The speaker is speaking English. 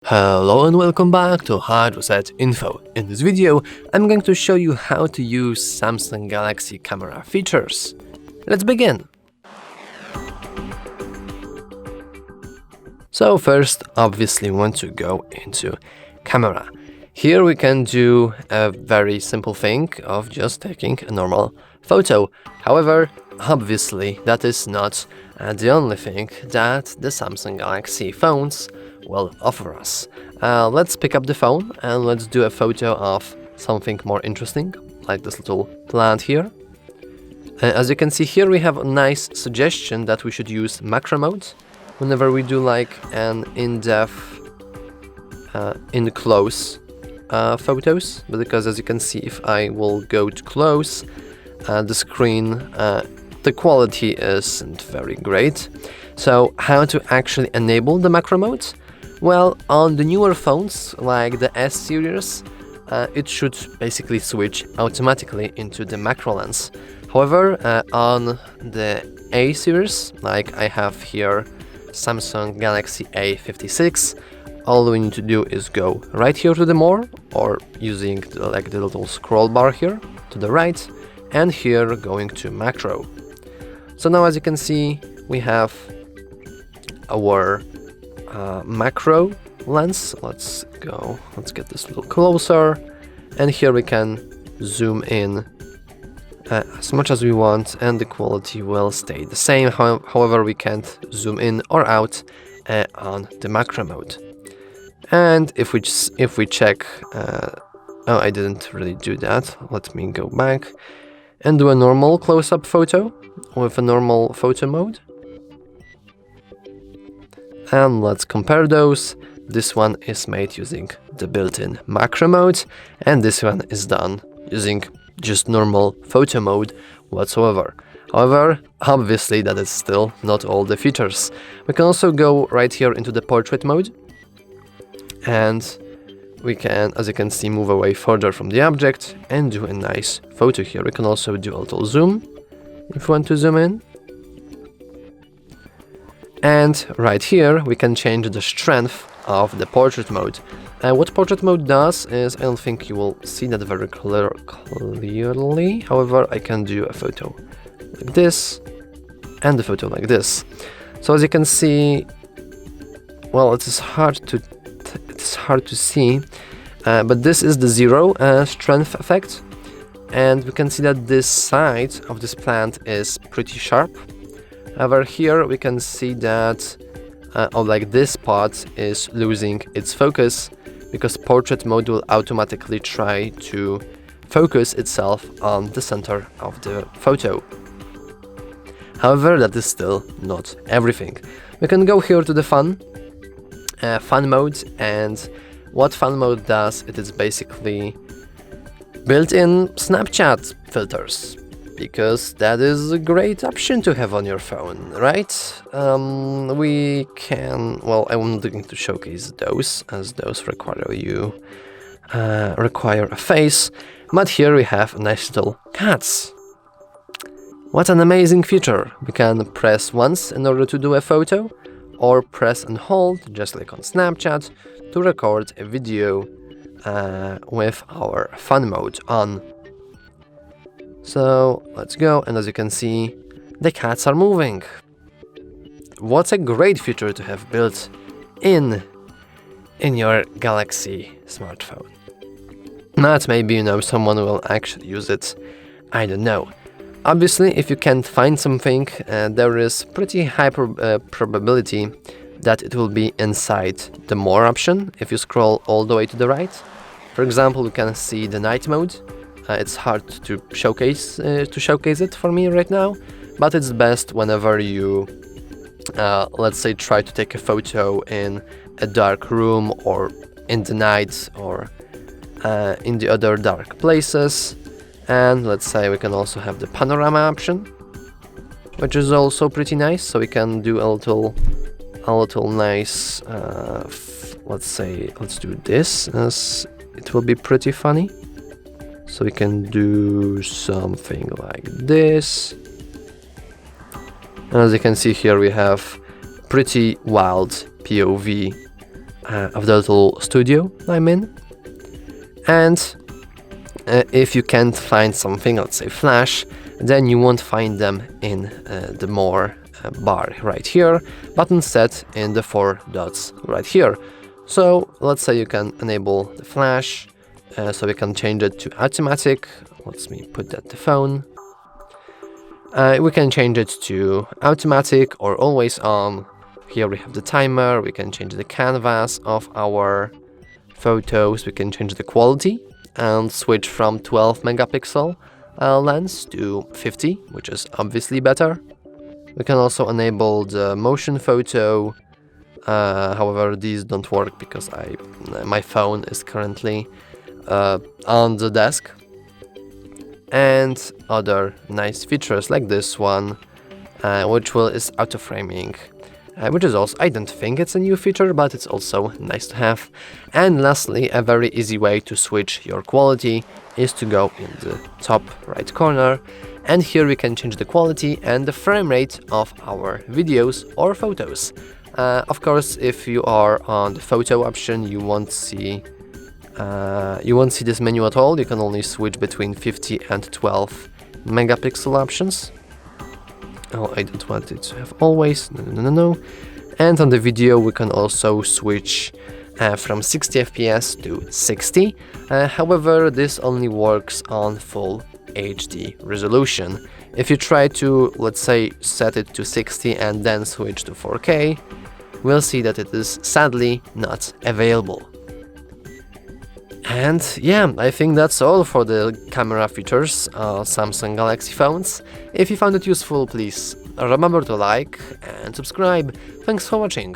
Hello and welcome back to HardReset.Info. In this video, I'm going to show you how to use Samsung Galaxy camera features. Let's begin! So first, obviously, we want to go into camera. Here we can do a very simple thing of just taking a normal photo. However, obviously, that is not the only thing that the Samsung Galaxy phones will offer us. Let's pick up the phone and let's do a photo of something more interesting, like this little plant here. As you can see here, we have a nice suggestion that we should use macro mode whenever we do like an in-depth, in-close photos, because as you can see, if I will go to close the screen, the quality isn't very great. So how to actually enable the macro mode? Well, on the newer phones, like the S series, it should basically switch automatically into the macro lens. However, on the A series, like I have here Samsung Galaxy A56, all we need to do is go right here to the more, or using the little scroll bar here to the right, and here going to macro. So now as you can see, we have our macro lens. Let's get this a little closer, and here we can zoom in as much as we want and the quality will stay the same. However, we can't zoom in or out on the macro mode. And if we check, oh, I didn't really do that. Let me go back and do a normal close-up photo with a normal photo mode. And let's compare those. This one is made using the built-in macro mode, and this one is done using just normal photo mode whatsoever. However, obviously that is still not all the features. We can also go right here into the portrait mode, and we can, as you can see, move away further from the object and do a nice photo here. We can also do a little zoom if we want to zoom in. And right here, we can change the strength of the portrait mode. What portrait mode does is, I don't think you will see that very clearly. However, I can do a photo like this and a photo like this. So as you can see, well, it is hard to see, but this is the zero strength effect, and we can see that this side of this plant is pretty sharp. However, here we can see that this part is losing its focus, because portrait mode will automatically try to focus itself on the center of the photo. However, that is still not everything. We can go here to the fun mode, and what fun mode does, it is basically built-in Snapchat filters, because that is a great option to have on your phone, right? We can, well, I'm not going to showcase those, as those require a face, but here we have nice little cats. What an amazing feature! We can press once in order to do a photo, or press and hold, just like on Snapchat, to record a video with our fun mode on. So let's go, and as you can see, the cats are moving. What a great feature to have built in your Galaxy smartphone. Not maybe, someone will actually use it, I don't know. Obviously, if you can't find something, there is pretty high probability that it will be inside the more option if you scroll all the way to the right. For example, you can see the night mode. It's hard to showcase it for me right now, but it's best whenever you, let's say, try to take a photo in a dark room or in the night or in the other dark places. And let's say we can also have the panorama option, which is also pretty nice. So we can do a little nice. Let's do this, as it will be pretty funny. So we can do something like this. And as you can see here, we have pretty wild POV of the little studio I'm in. And if you can't find something, let's say flash, then you won't find them in the more bar right here, but instead in the 4 dots right here. So let's say you can enable the flash, so we can change it to automatic. Let me put that to phone. We can change it to automatic or always on. Here we have the timer. We can change the canvas of our photos. We can change the quality and switch from 12 megapixel lens to 50, which is obviously better. We can also enable the motion photo. However, these don't work because my phone is currently on the desk. And other nice features like this one, which is auto framing, which is also, I don't think it's a new feature, but it's also nice to have. And lastly, a very easy way to switch your quality is to go in the top right corner, and here we can change the quality and the frame rate of our videos or photos. Of course, if you are on the photo option, you won't see this menu at all. You can only switch between 50 and 12 megapixel options. Oh, I don't want it to have always. No. And on the video, we can also switch from 60 FPS to 60. However, this only works on full HD resolution. If you try to, let's say, set it to 60 and then switch to 4K, we'll see that it is sadly not available. And yeah, I think that's all for the camera features on Samsung Galaxy phones. If you found it useful, please remember to like and subscribe. Thanks for watching.